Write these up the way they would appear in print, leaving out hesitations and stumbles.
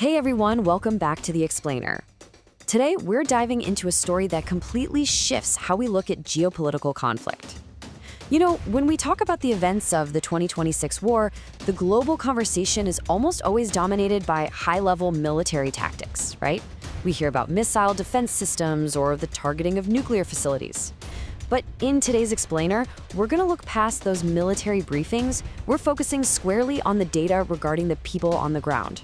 Hey everyone, welcome back to The Explainer. Today, we're diving into a story that completely shifts how we look at geopolitical conflict. You know, when we talk about the events of the 2026 war, the global conversation is almost always dominated by high-level military tactics, right? We hear about missile defense systems or the targeting of nuclear facilities. But in today's Explainer, we're going to look past those military briefings. We're focusing squarely on the data regarding the people on the ground.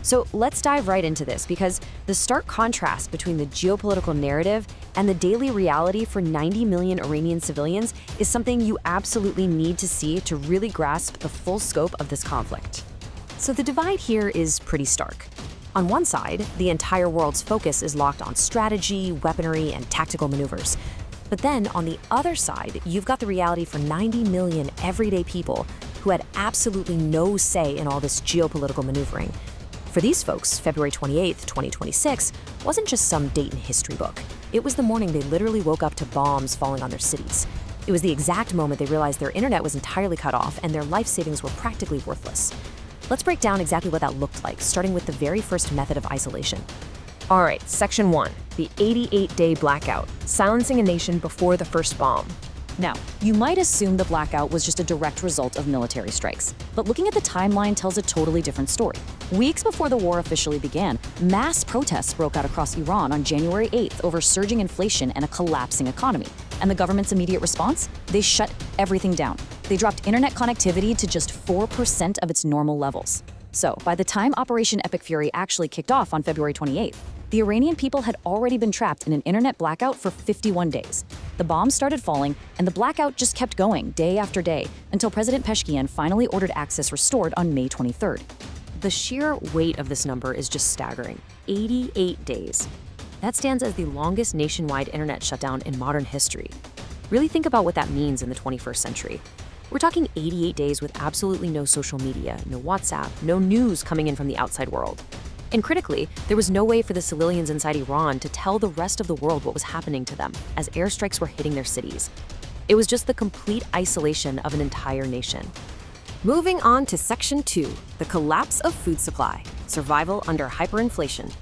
So let's dive right into this, because the stark contrast between the geopolitical narrative and the daily reality for 90 million Iranian civilians is something you absolutely need to see to really grasp the full scope of this conflict. So the divide here is pretty stark. On one side, the entire world's focus is locked on strategy, weaponry, and tactical maneuvers. But then on the other side, you've got the reality for 90 million everyday people who had absolutely no say in all this geopolitical maneuvering. For these folks, February 28, 2026, wasn't just some date in history book. It was the morning they literally woke up to bombs falling on their cities. It was the exact moment they realized their internet was entirely cut off and their life savings were practically worthless. Let's break down exactly what that looked like, starting with the very first method of isolation. All right, Section 1, the 88-day blackout, silencing a nation before the first bomb. Now, you might assume the blackout was just a direct result of military strikes, but looking at the timeline tells a totally different story. Weeks before the war officially began, mass protests broke out across Iran on January 8th over surging inflation and a collapsing economy. And the government's immediate response? They shut everything down. They dropped internet connectivity to just 4% of its normal levels. So, by the time Operation Epic Fury actually kicked off on February 28th, the Iranian people had already been trapped in an internet blackout for 51 days. The bombs started falling, and the blackout just kept going day after day until President Pezeshkian finally ordered access restored on May 23rd. The sheer weight of this number is just staggering. 88 days. That stands as the longest nationwide internet shutdown in modern history. Really think about what that means in the 21st century. We're talking 88 days with absolutely no social media, no WhatsApp, no news coming in from the outside world. And critically, there was no way for the civilians inside Iran to tell the rest of the world what was happening to them as airstrikes were hitting their cities. It was just the complete isolation of an entire nation. Moving on to Section 2, the collapse of food supply, survival under hyperinflation.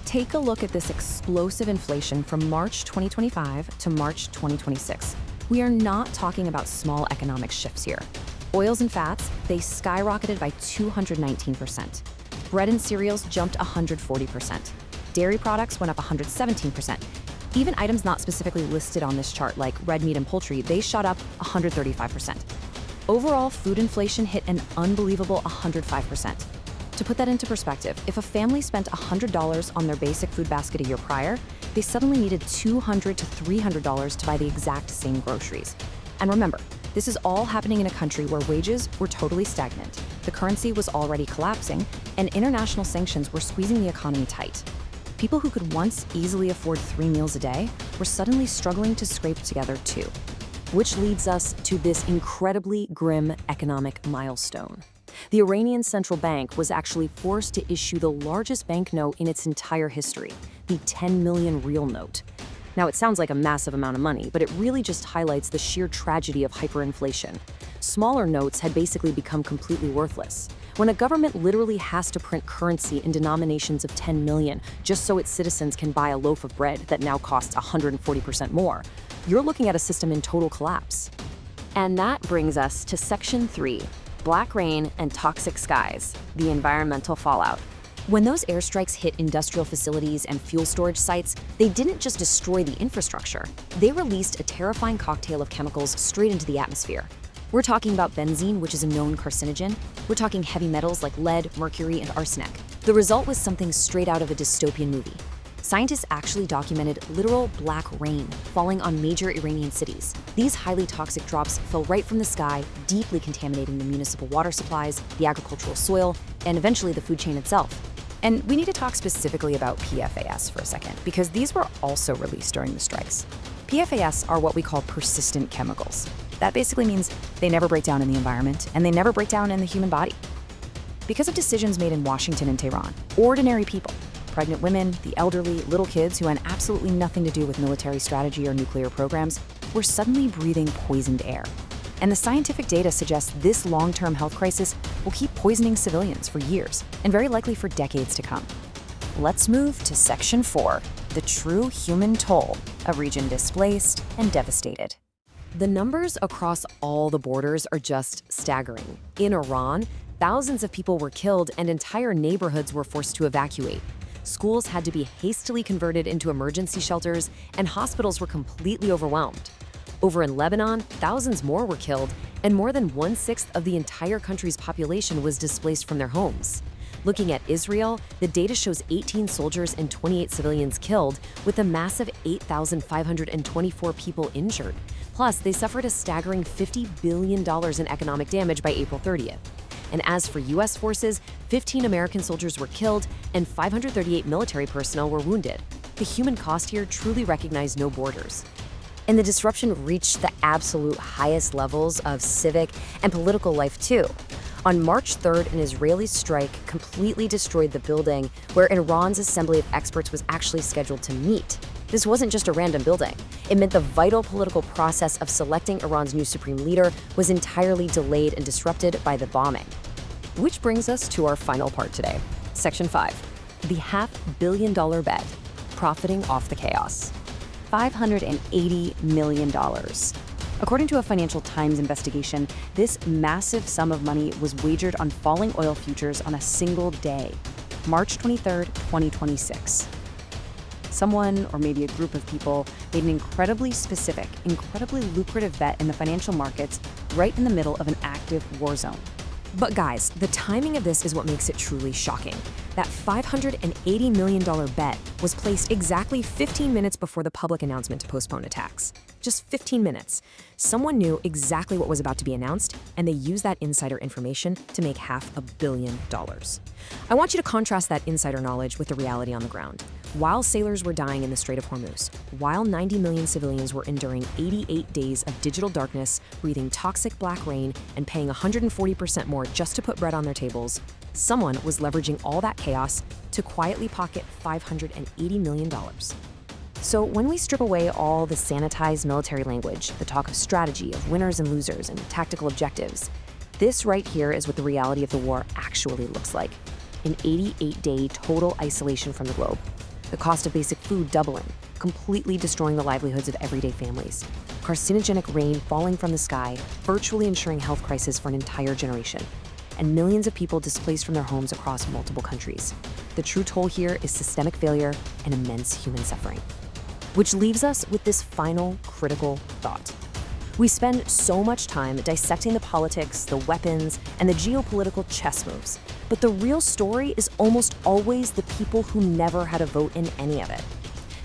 Take a look at this explosive inflation from March 2025 to March 2026. We are not talking about small economic shifts here. Oils and fats, they skyrocketed by 219%. Bread and cereals jumped 140%. Dairy products went up 117%. Even items not specifically listed on this chart, like red meat and poultry, they shot up 135%. Overall, food inflation hit an unbelievable 105%. To put that into perspective, if a family spent $100 on their basic food basket a year prior, they suddenly needed $200 to $300 to buy the exact same groceries. And remember, this is all happening in a country where wages were totally stagnant, the currency was already collapsing, and international sanctions were squeezing the economy tight. People who could once easily afford 3 meals a day were suddenly struggling to scrape together 2. Which leads us to this incredibly grim economic milestone. The Iranian central bank was actually forced to issue the largest banknote in its entire history, the 10 million real note. Now, it sounds like a massive amount of money, but it really just highlights the sheer tragedy of hyperinflation. Smaller notes had basically become completely worthless. When a government literally has to print currency in denominations of 10 million just so its citizens can buy a loaf of bread that now costs 140% more, you're looking at a system in total collapse. And that brings us to Section 3, black rain and toxic skies, the environmental fallout. When those airstrikes hit industrial facilities and fuel storage sites, they didn't just destroy the infrastructure. They released a terrifying cocktail of chemicals straight into the atmosphere. We're talking about benzene, which is a known carcinogen. We're talking heavy metals like lead, mercury, and arsenic. The result was something straight out of a dystopian movie. Scientists actually documented literal black rain falling on major Iranian cities. These highly toxic drops fell right from the sky, deeply contaminating the municipal water supplies, the agricultural soil, and eventually the food chain itself. And we need to talk specifically about PFAS for a second, because these were also released during the strikes. PFAS are what we call persistent chemicals. That basically means they never break down in the environment, and they never break down in the human body. Because of decisions made in Washington and Tehran, ordinary people, pregnant women, the elderly, little kids who had absolutely nothing to do with military strategy or nuclear programs, were suddenly breathing poisoned air. And the scientific data suggests this long-term health crisis will keep poisoning civilians for years and very likely for decades to come. Let's move to Section 4, the true human toll, a region displaced and devastated. The numbers across all the borders are just staggering. In Iran, thousands of people were killed and entire neighborhoods were forced to evacuate. Schools had to be hastily converted into emergency shelters, and hospitals were completely overwhelmed. Over in Lebanon, thousands more were killed, and more than 1/6 of the entire country's population was displaced from their homes. Looking at Israel, the data shows 18 soldiers and 28 civilians killed, with a massive 8,524 people injured. Plus, they suffered a staggering $50 billion in economic damage by April 30th. And as for U.S. forces, 15 American soldiers were killed and 538 military personnel were wounded. The human cost here truly recognized no borders. And the disruption reached the absolute highest levels of civic and political life too. On March 3rd, an Israeli strike completely destroyed the building where Iran's Assembly of Experts was actually scheduled to meet. This wasn't just a random building. It meant the vital political process of selecting Iran's new supreme leader was entirely delayed and disrupted by the bombing. Which brings us to our final part today, Section 5, the $500 million bet, profiting off the chaos. $580 million. According to a Financial Times investigation, this massive sum of money was wagered on falling oil futures on a single day, March 23rd, 2026. Someone, or maybe a group of people, made an incredibly specific, incredibly lucrative bet in the financial markets right in the middle of an active war zone. But guys, the timing of this is what makes it truly shocking. That $580 million bet was placed exactly 15 minutes before the public announcement to postpone attacks. Just 15 minutes. Someone knew exactly what was about to be announced, and they used that insider information to make $500 million. I want you to contrast that insider knowledge with the reality on the ground. While sailors were dying in the Strait of Hormuz, while 90 million civilians were enduring 88 days of digital darkness, breathing toxic black rain, and paying 140% more just to put bread on their tables, someone was leveraging all that chaos to quietly pocket $580 million. So when we strip away all the sanitized military language, the talk of strategy, of winners and losers, and tactical objectives, this right here is what the reality of the war actually looks like. An 88-day total isolation from the globe. The cost of basic food doubling, completely destroying the livelihoods of everyday families. Carcinogenic rain falling from the sky, virtually ensuring health crisis for an entire generation. And millions of people displaced from their homes across multiple countries. The true toll here is systemic failure and immense human suffering. Which leaves us with this final critical thought. We spend so much time dissecting the politics, the weapons, and the geopolitical chess moves. But the real story is almost always the people who never had a vote in any of it.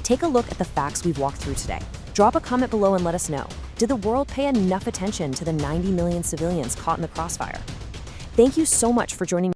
Take a look at the facts we've walked through today. Drop a comment below and let us know. Did the world pay enough attention to the 90 million civilians caught in the crossfire? Thank you so much for joining me.